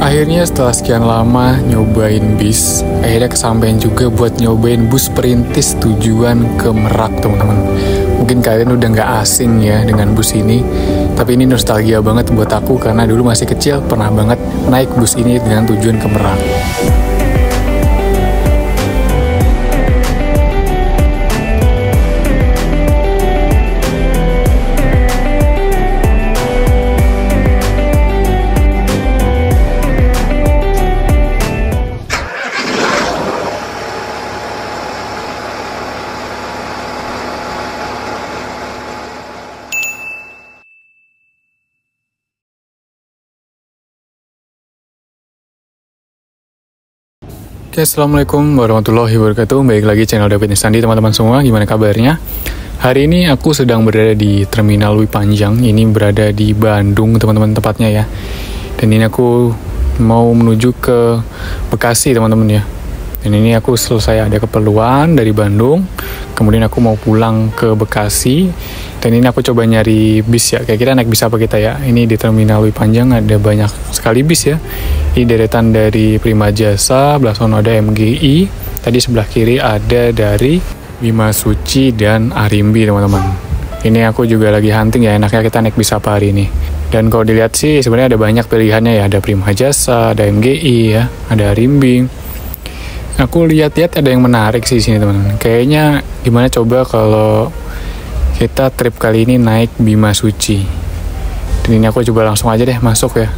Akhirnya setelah sekian lama nyobain bis, akhirnya kesampaian juga buat nyobain bus perintis tujuan ke Merak, teman-teman. Mungkin kalian udah nggak asing ya dengan bus ini, tapi ini nostalgia banget buat aku karena dulu masih kecil pernah banget naik bus ini dengan tujuan ke Merak. Oke, assalamualaikum warahmatullahi wabarakatuh. Baik lagi channel David Nistandi, teman-teman semua. Gimana kabarnya? Hari ini aku sedang berada di Terminal Lewi Panjang. Ini berada di Bandung, teman-teman, tepatnya ya. Dan ini aku mau menuju ke Bekasi, teman-teman ya. Dan ini aku selesai ada keperluan dari Bandung. Kemudian aku mau pulang ke Bekasi. Dan ini aku coba nyari bis ya. Kira-kira naik bis apa kita ya? Ini di Terminal Lewi Panjang ada banyak sekali bis ya. Ini deretan dari Prima Jasa, belah sono ada MGI. Tadi sebelah kiri ada dari Bima Suci dan Arimbi, teman-teman. Ini aku juga lagi hunting ya, enaknya kita naik bis apa hari ini. Dan kalau dilihat sih sebenarnya ada banyak pilihannya ya. Ada Prima Jasa, ada MGI ya, ada Arimbi. Aku lihat-lihat ada yang menarik sih di sini, teman-teman. Kayaknya gimana coba kalau kita trip kali ini naik Bima Suci. Dan ini aku coba langsung aja deh masuk ya.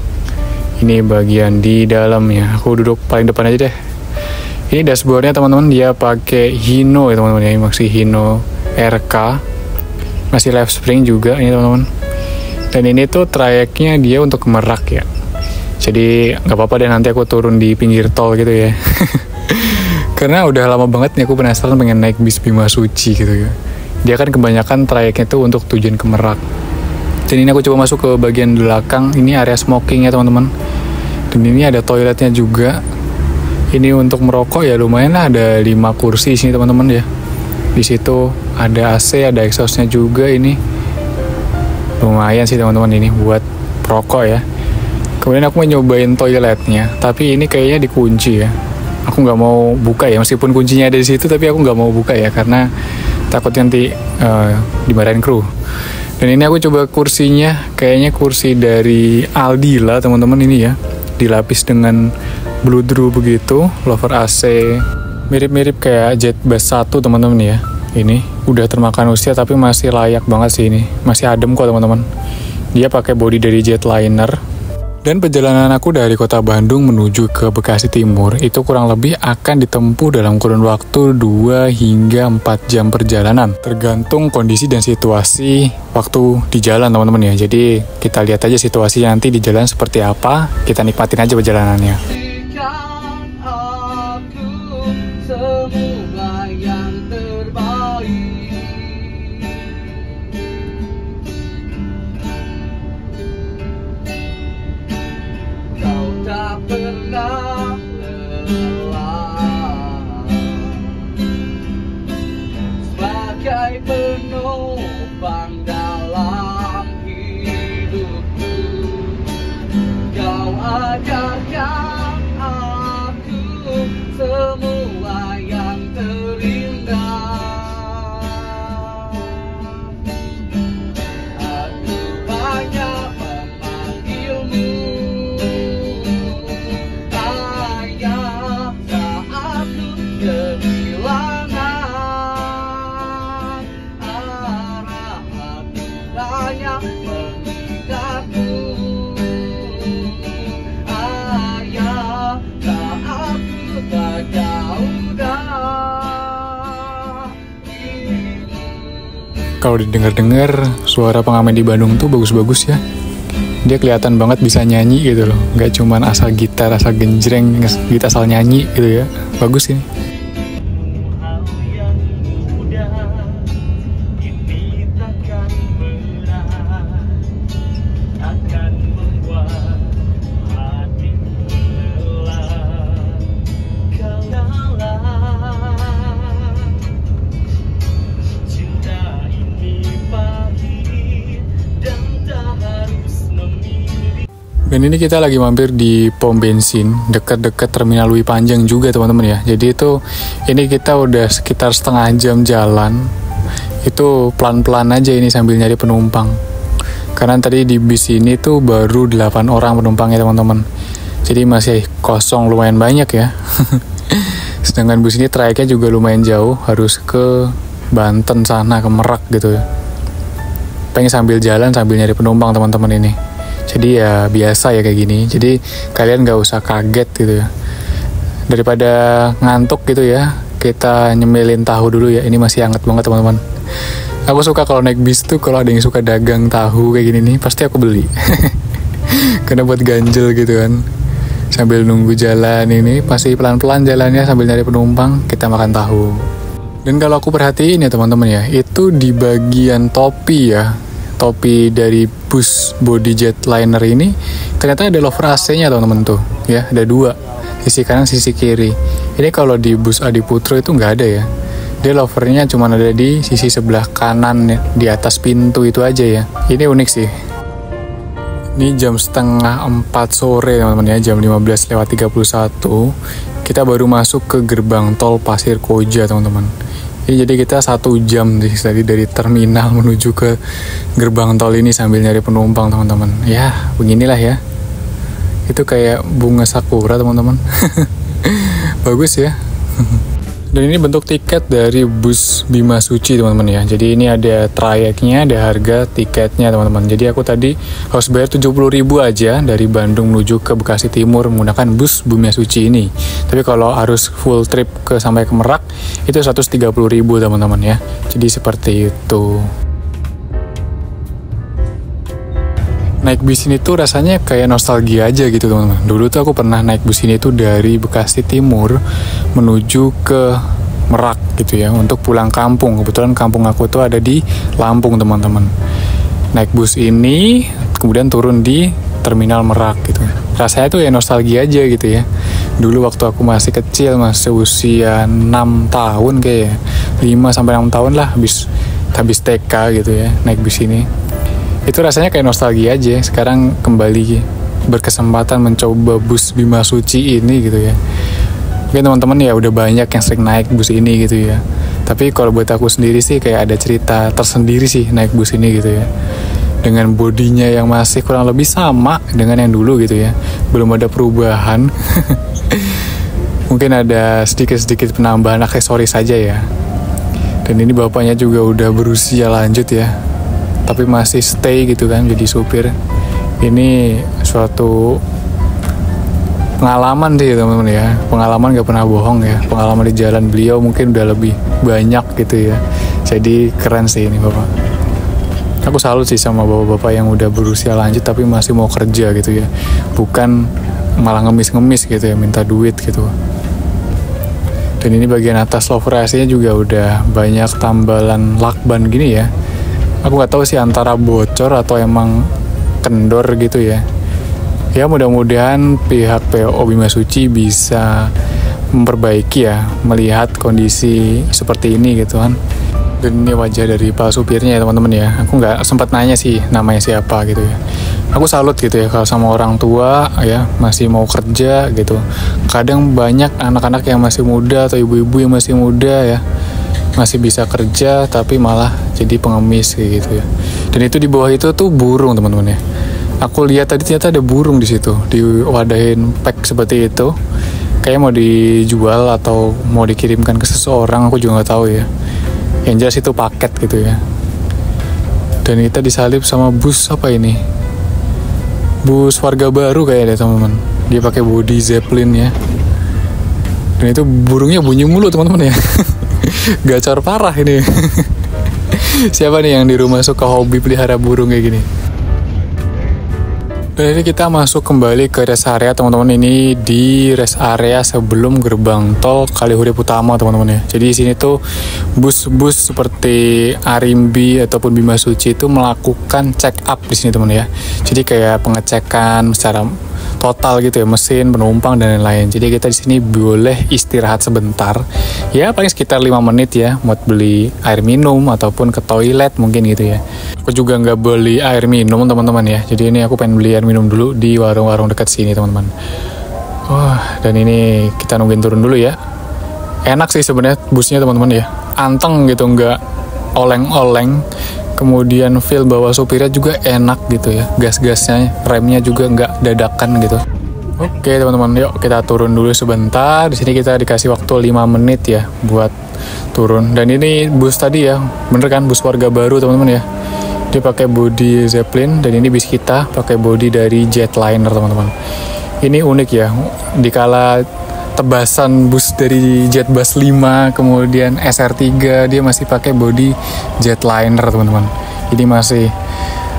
Ini bagian di dalamnya. Aku duduk paling depan aja deh. Ini dashboardnya, teman-teman, dia pakai Hino ya, teman-teman ya. Ini masih Hino RK. Masih live spring juga ini, teman-teman. Dan ini tuh trayeknya dia untuk ke Merak ya. Jadi nggak apa-apa deh nanti aku turun di pinggir tol gitu ya. Karena udah lama banget nih aku penasaran pengen naik bis Bima Suci gitu ya. Dia kan kebanyakan trayeknya tuh untuk tujuan ke Merak. Dan ini aku coba masuk ke bagian belakang. Ini area smoking ya, teman-teman. Dan ini ada toiletnya juga. Ini untuk merokok ya lumayan lah, ada 5 kursi di sini, teman-teman ya. Di situ ada AC, ada exhaustnya juga ini. Lumayan sih, teman-teman, ini buat perokok ya. Kemudian aku mau nyobain toiletnya, tapi ini kayaknya dikunci ya. Aku nggak mau buka ya, meskipun kuncinya ada di situ, tapi aku nggak mau buka ya karena takut nanti dimarahin kru. Dan ini aku coba kursinya, kayaknya kursi dari Aldi lah, teman-teman, ini ya. Dilapis dengan bludru begitu, lover AC. Mirip-mirip kayak Jet Bus 1, teman-teman ya. Ini udah termakan usia tapi masih layak banget sih ini. Masih adem kok, teman-teman. Dia pakai bodi dari Jetliner. Dan perjalanan aku dari kota Bandung menuju ke Bekasi Timur itu kurang lebih akan ditempuh dalam kurun waktu 2 hingga 4 jam perjalanan. Tergantung kondisi dan situasi waktu di jalan, teman-teman ya. Jadi kita lihat aja situasi nanti di jalan seperti apa, kita nikmatin aja perjalanannya. Pernah lelah sebagai penopang dalam hidupku. Kau ajarkan aku semua yang terindah. Aku hanya memanggilmu Kalau didengar-dengar suara pengamen di Bandung tuh bagus-bagus ya. Dia kelihatan banget bisa nyanyi gitu loh. Nggak cuman asal gitar, asal genjreng, gitu asal nyanyi gitu ya. Bagus ini. Dan ini kita lagi mampir di pom bensin dekat-dekat Terminal Lewi Panjang juga teman-teman ya. Jadi itu ini kita udah sekitar setengah jam jalan. Itu pelan-pelan aja ini sambil nyari penumpang. Karena tadi di bis ini tuh baru 8 orang penumpangnya teman-teman. Jadi masih kosong lumayan banyak ya. Sedangkan bus ini trayeknya juga lumayan jauh, harus ke Banten sana, ke Merak gitu ya. Pengen sambil jalan sambil nyari penumpang teman-teman ini. Jadi ya biasa ya kayak gini. Jadi kalian gak usah kaget gitu ya. Daripada ngantuk gitu ya, kita nyemilin tahu dulu ya. Ini masih hangat banget teman-teman. Aku suka kalau naik bis tuh kalau ada yang suka dagang tahu kayak gini nih, pasti aku beli. Karena buat ganjel gitu kan. Sambil nunggu jalan ini, pasti pelan-pelan jalannya sambil nyari penumpang, kita makan tahu. Dan kalau aku perhatiin ya teman-teman ya, itu di bagian topi ya, topi dari bus body jetliner ini ternyata ada lover AC-nya teman-teman tuh ya, ada 2, sisi kanan sisi kiri. Ini kalau di bus Adiputro itu nggak ada ya, dia lovernya cuma ada di sisi sebelah kanan ya, di atas pintu itu aja ya. Ini unik sih. Ini jam setengah 4 sore teman-teman ya, jam 15:31 kita baru masuk ke gerbang tol Pasir Koja teman-teman. Jadi kita 1 jam tadi dari terminal menuju ke gerbang tol ini sambil nyari penumpang teman-teman. Ya beginilah ya. Itu kayak bunga sakura teman-teman. Bagus ya. Dan ini bentuk tiket dari bus Bima Suci teman-teman ya. Jadi ini ada trayeknya, ada harga tiketnya teman-teman. Jadi aku tadi harus bayar 70.000 aja dari Bandung menuju ke Bekasi Timur menggunakan bus Bima Suci ini. Tapi kalau harus full trip sampai ke Merak itu 130.000 teman-teman ya. Jadi seperti itu. Naik bis ini tuh rasanya kayak nostalgia aja gitu teman-teman. Dulu tuh aku pernah naik bus ini tuh dari Bekasi Timur menuju ke Merak gitu ya, untuk pulang kampung. Kebetulan kampung aku tuh ada di Lampung teman-teman. Naik bus ini kemudian turun di Terminal Merak gitu. Rasanya tuh ya nostalgia aja gitu ya. Dulu waktu aku masih kecil, masih usia 6 tahun kayak 5-6 tahun lah, habis TK gitu ya, naik bus ini. Itu rasanya kayak nostalgia aja. Sekarang kembali berkesempatan mencoba bus Bima Suci ini gitu ya. Mungkin teman-teman ya udah banyak yang sering naik bus ini gitu ya. Tapi kalau buat aku sendiri sih kayak ada cerita tersendiri sih naik bus ini gitu ya. Dengan bodinya yang masih kurang lebih sama dengan yang dulu gitu ya. Belum ada perubahan. Mungkin ada sedikit-sedikit penambahan aksesoris saja ya. Dan ini bapaknya juga udah berusia lanjut ya, tapi masih stay gitu kan jadi supir. Ini suatu pengalaman sih teman-teman ya, pengalaman gak pernah bohong ya. Pengalaman di jalan beliau mungkin udah lebih banyak gitu ya. Jadi keren sih ini bapak. Aku salut sih sama bapak-bapak yang udah berusia lanjut tapi masih mau kerja gitu ya, bukan malah ngemis-ngemis gitu ya, minta duit gitu. Dan ini bagian atas lover AC-nya juga udah banyak tambalan lakban gini ya. Aku nggak tahu sih antara bocor atau emang kendor gitu ya. Ya mudah-mudahan pihak PO Bima Suci bisa memperbaiki ya, melihat kondisi seperti ini gitu kan. Dan ini wajah dari pak supirnya ya teman-teman ya. Aku nggak sempat nanya sih namanya siapa gitu ya. Aku salut gitu ya kalau sama orang tua ya masih mau kerja gitu. Kadang banyak anak-anak yang masih muda atau ibu-ibu yang masih muda ya, masih bisa kerja tapi malah jadi pengemis kayak gitu ya. Dan itu di bawah itu tuh burung teman-teman ya. Aku lihat tadi ternyata ada burung di situ, diwadahin pack seperti itu. Kayak mau dijual atau mau dikirimkan ke seseorang, aku juga nggak tahu ya. Yang jelas itu paket gitu ya. Dan kita disalip sama bus apa ini? Bus warga baru kayaknya deh teman-teman. Dia pakai body Zeppelin ya. Dan itu burungnya bunyi mulu teman-teman ya. Gacor parah ini. Siapa nih yang di rumah suka hobi pelihara burung kayak gini? Dan ini kita masuk kembali ke rest area teman-teman. Ini di rest area sebelum gerbang tol Kalihurip Utama teman-teman ya. Jadi di sini tuh bus-bus seperti Arimbi ataupun Bima Suci itu melakukan check up di sini teman ya. Jadi kayak pengecekan secara total gitu ya, mesin, penumpang dan lain-lain. Jadi kita di sini boleh istirahat sebentar. Ya paling sekitar 5 menit ya, buat beli air minum ataupun ke toilet mungkin gitu ya. Aku juga nggak beli air minum teman-teman ya. Jadi ini aku pengen beli air minum dulu di warung-warung dekat sini teman-teman. Wah, dan ini kita nungguin turun dulu ya. Enak sih sebenarnya busnya teman-teman ya. Anteng gitu, nggak oleng-oleng. Kemudian feel bahwa supirnya juga enak gitu ya, gas-gasnya, remnya juga nggak dadakan gitu. Oke teman-teman, yuk kita turun dulu sebentar. Di sini kita dikasih waktu 5 menit ya buat turun. Dan ini bus tadi ya, bener kan, bus warga baru teman-teman ya. Dia pakai bodi Zeppelin dan ini bis kita pakai bodi dari Jetliner teman-teman. Ini unik ya, dikala tebasan bus dari Jetbus 5 kemudian SR3 dia masih pakai bodi Jetliner teman-teman. Ini masih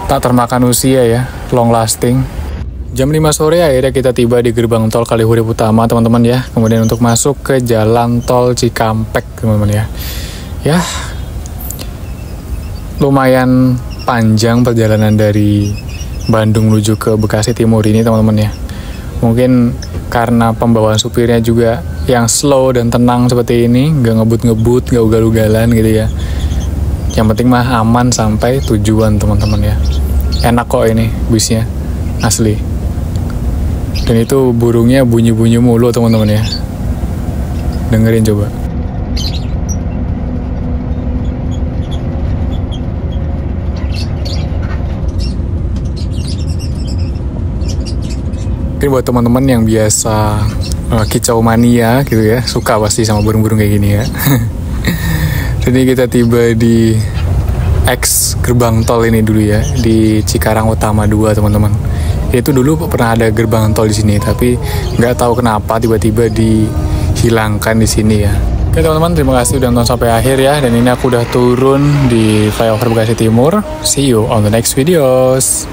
tak termakan usia ya, long lasting. Jam 5 sore akhirnya kita tiba di gerbang tol Kalihurip Utama teman-teman ya. Kemudian untuk masuk ke jalan tol Cikampek teman-teman ya. Ya lumayan panjang perjalanan dari Bandung menuju ke Bekasi Timur ini teman-teman ya. Mungkin karena pembawaan supirnya juga yang slow dan tenang seperti ini, nggak ngebut-ngebut, nggak ugal-ugalan gitu ya. Yang penting mah aman sampai tujuan teman-teman ya. Enak kok ini busnya, asli. Dan itu burungnya bunyi-bunyi mulu teman-teman ya. Dengerin coba. Mungkin buat teman-teman yang biasa kicau mania gitu ya, suka pasti sama burung-burung kayak gini ya. Jadi kita tiba di X gerbang tol ini dulu ya, di Cikarang Utama 2 teman-teman. Itu dulu pernah ada gerbang tol di sini, tapi nggak tahu kenapa tiba-tiba dihilangkan di sini ya. Oke teman-teman, terima kasih udah nonton sampai akhir ya. Dan ini aku udah turun di flyover Bekasi Timur. See you on the next videos.